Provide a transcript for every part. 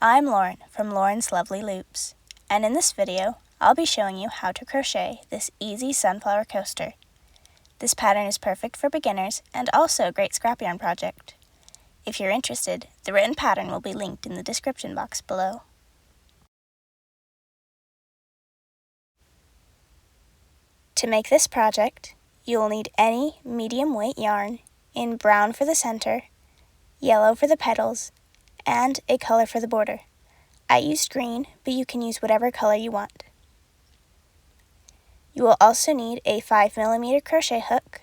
I'm Lauren from Lauren's Lovely Loops, and in this video, I'll be showing you how to crochet this easy sunflower coaster. This pattern is perfect for beginners and also a great scrap yarn project. If you're interested, the written pattern will be linked in the description box below. To make this project, you will need any medium weight yarn in brown for the center, yellow for the petals, and a color for the border. I used green, but you can use whatever color you want. You will also need a 5mm crochet hook,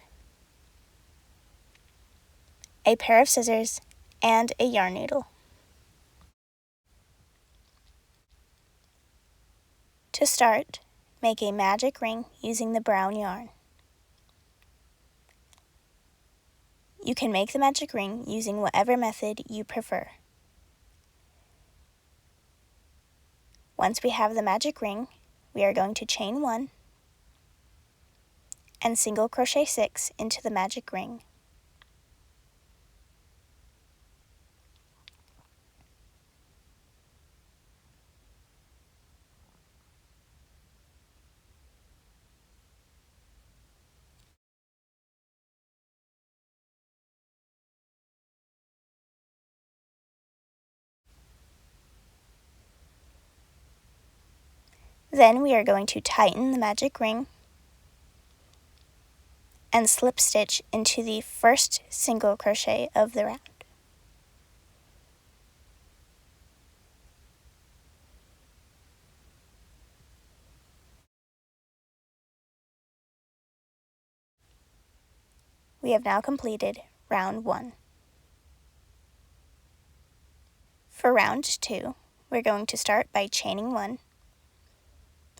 a pair of scissors, and a yarn needle. To start, make a magic ring using the brown yarn. You can make the magic ring using whatever method you prefer. Once we have the magic ring, we are going to chain 1 and single crochet 6 into the magic ring. Then we are going to tighten the magic ring and slip stitch into the first single crochet of the round. We have now completed round 1. For round 2, we're going to start by chaining 1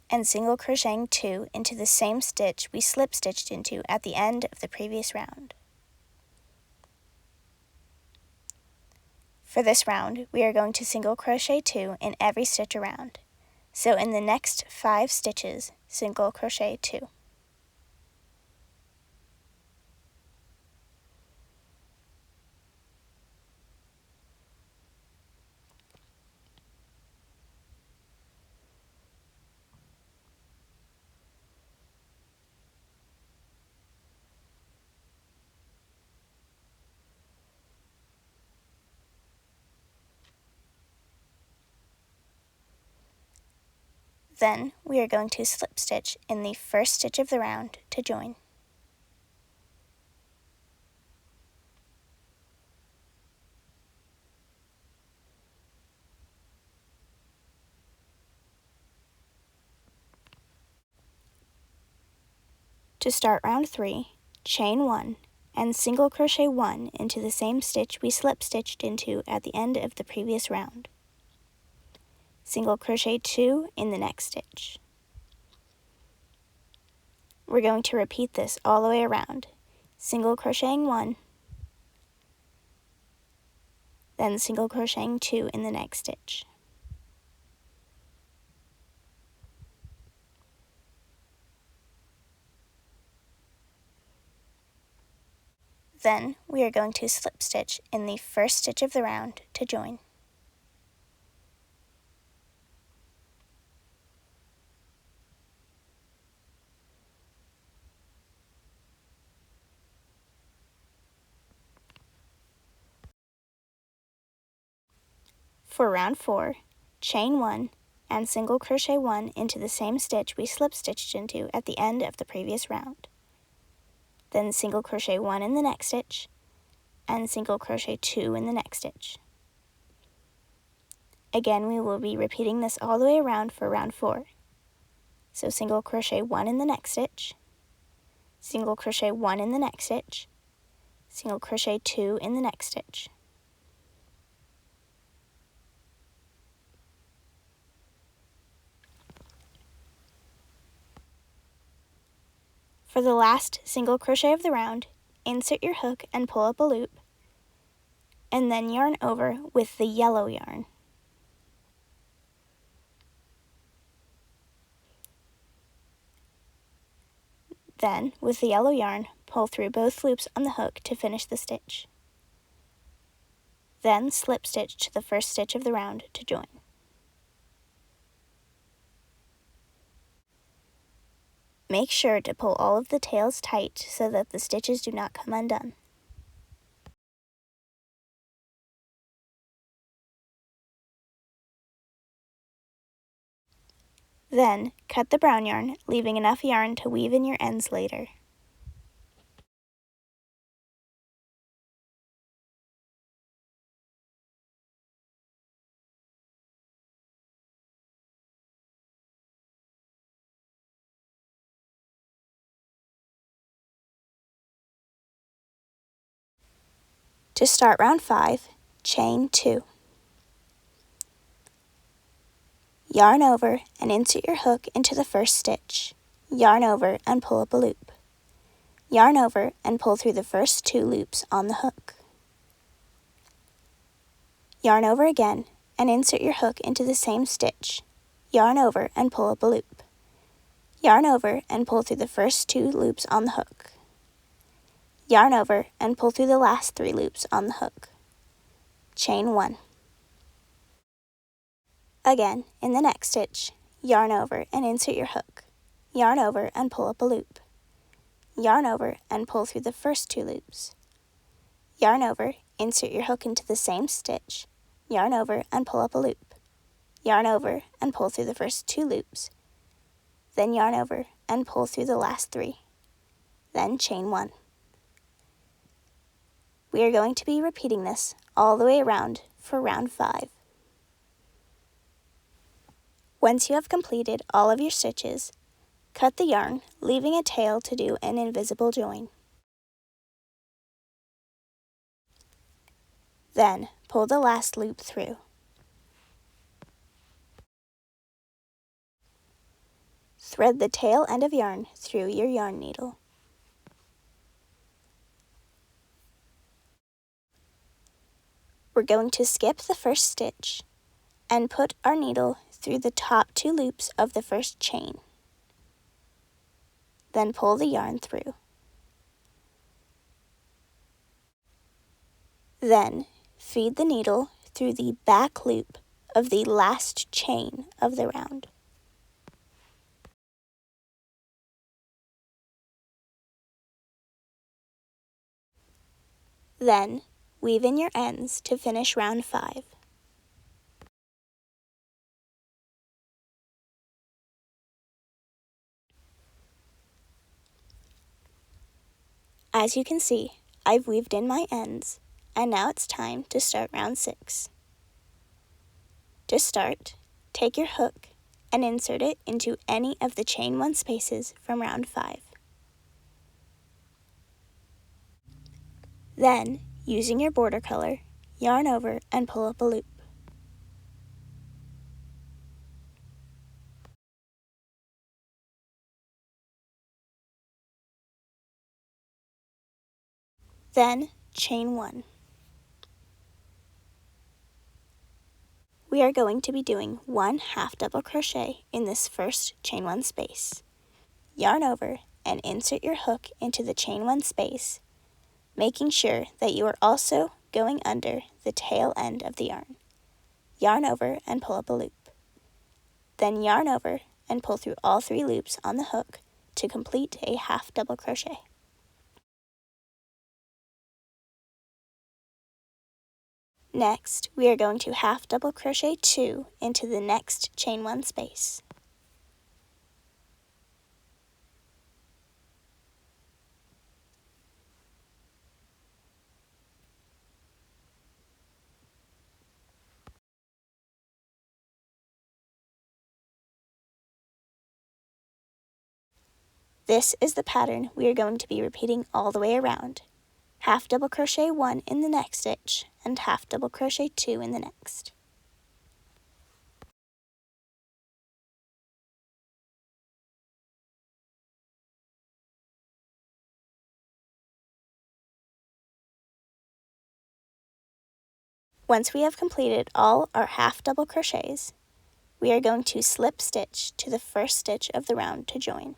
and single crocheting 2 into the same stitch we slip stitched into at the end of the previous round. For this round, we are going to single crochet 2 in every stitch around. So in the next 5 stitches, single crochet 2. Then we are going to slip stitch in the first stitch of the round to join. To start round 3, chain 1 and single crochet 1 into the same stitch we slip stitched into at the end of the previous round. Single crochet 2 in the next stitch. We're going to repeat this all the way around, single crocheting 1, then single crocheting 2 in the next stitch. Then we are going to slip stitch in the first stitch of the round to join. For round 4, chain 1 and single crochet 1 into the same stitch we slip stitched into at the end of the previous round. Then single crochet 1 in the next stitch and single crochet 2 in the next stitch. Again, we will be repeating this all the way around for round 4. So single crochet 1 in the next stitch, single crochet 1 in the next stitch, single crochet 2 in the next stitch. For the last single crochet of the round, insert your hook and pull up a loop, and then yarn over with the yellow yarn. Then, with the yellow yarn, pull through both loops on the hook to finish the stitch. Then slip stitch to the first stitch of the round to join. Make sure to pull all of the tails tight so that the stitches do not come undone. Then, cut the brown yarn, leaving enough yarn to weave in your ends later. To start round 5, chain 2. Yarn over and insert your hook into the first stitch. Yarn over and pull up a loop. Yarn over and pull through the first 2 loops on the hook. Yarn over again and insert your hook into the same stitch. Yarn over and pull up a loop. Yarn over and pull through the first 2 loops on the hook. Yarn over and pull through the last 3 loops on the hook. Chain 1. Again, in the next stitch, yarn over and insert your hook. Yarn over and pull up a loop. Yarn over and pull through the first 2 loops. Yarn over, insert your hook into the same stitch. Yarn over and pull up a loop. Yarn over and pull through the first 2 loops. Then yarn over and pull through the last 3. Then chain 1. We are going to be repeating this all the way around for round 5. Once you have completed all of your stitches, cut the yarn, leaving a tail to do an invisible join. Then, pull the last loop through. Thread the tail end of yarn through your yarn needle. We're going to skip the first stitch and put our needle through the top 2 loops of the first chain. Then pull the yarn through. Then feed the needle through the back loop of the last chain of the round. Then weave in your ends to finish round 5. As you can see, I've weaved in my ends, and now it's time to start round 6. To start, take your hook and insert it into any of the chain 1 spaces from round 5. Then, using your border color, yarn over and pull up a loop. Then, chain 1. We are going to be doing 1 half double crochet in this first chain 1 space. Yarn over and insert your hook into the chain 1 space, making sure that you are also going under the tail end of the yarn. Yarn over and pull up a loop. Then yarn over and pull through all 3 loops on the hook to complete a half double crochet. Next, we are going to half double crochet 2 into the next chain 1 space. This is the pattern we are going to be repeating all the way around. Half double crochet 1 in the next stitch and half double crochet 2 in the next. Once we have completed all our half double crochets, we are going to slip stitch to the first stitch of the round to join.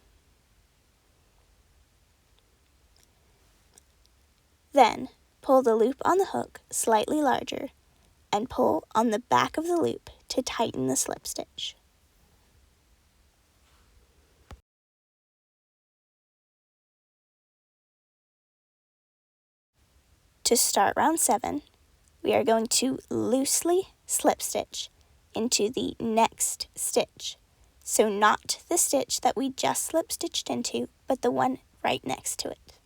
Then, pull the loop on the hook slightly larger and pull on the back of the loop to tighten the slip stitch. To start round 7, we are going to loosely slip stitch into the next stitch. So not the stitch that we just slip stitched into, but the one right next to it.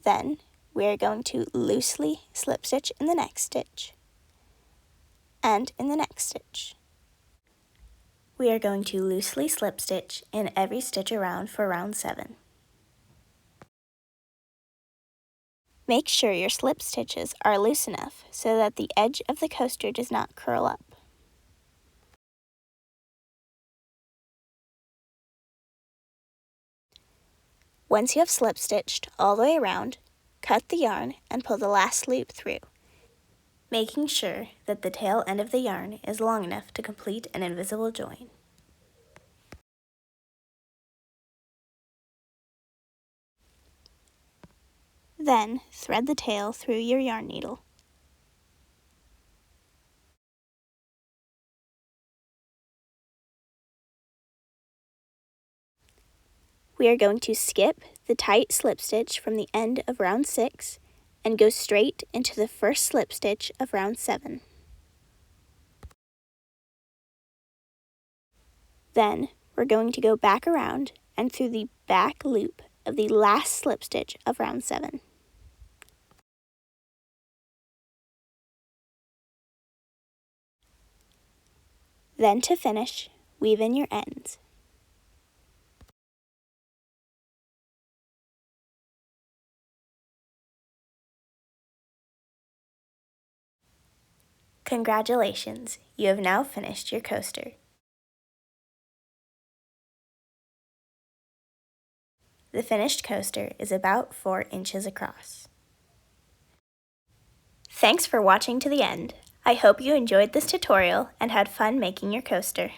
Then we are going to loosely slip stitch in the next stitch and in the next stitch. We are going to loosely slip stitch in every stitch around for round 7. Make sure your slip stitches are loose enough so that the edge of the coaster does not curl up. Once you have slip stitched all the way around, cut the yarn and pull the last loop through, making sure that the tail end of the yarn is long enough to complete an invisible join. Then thread the tail through your yarn needle. We are going to skip the tight slip stitch from the end of round 6 and go straight into the first slip stitch of round 7. Then we're going to go back around and through the back loop of the last slip stitch of round 7. Then to finish, weave in your ends. Congratulations, you have now finished your coaster. The finished coaster is about 4 inches across. Thanks for watching to the end. I hope you enjoyed this tutorial and had fun making your coaster.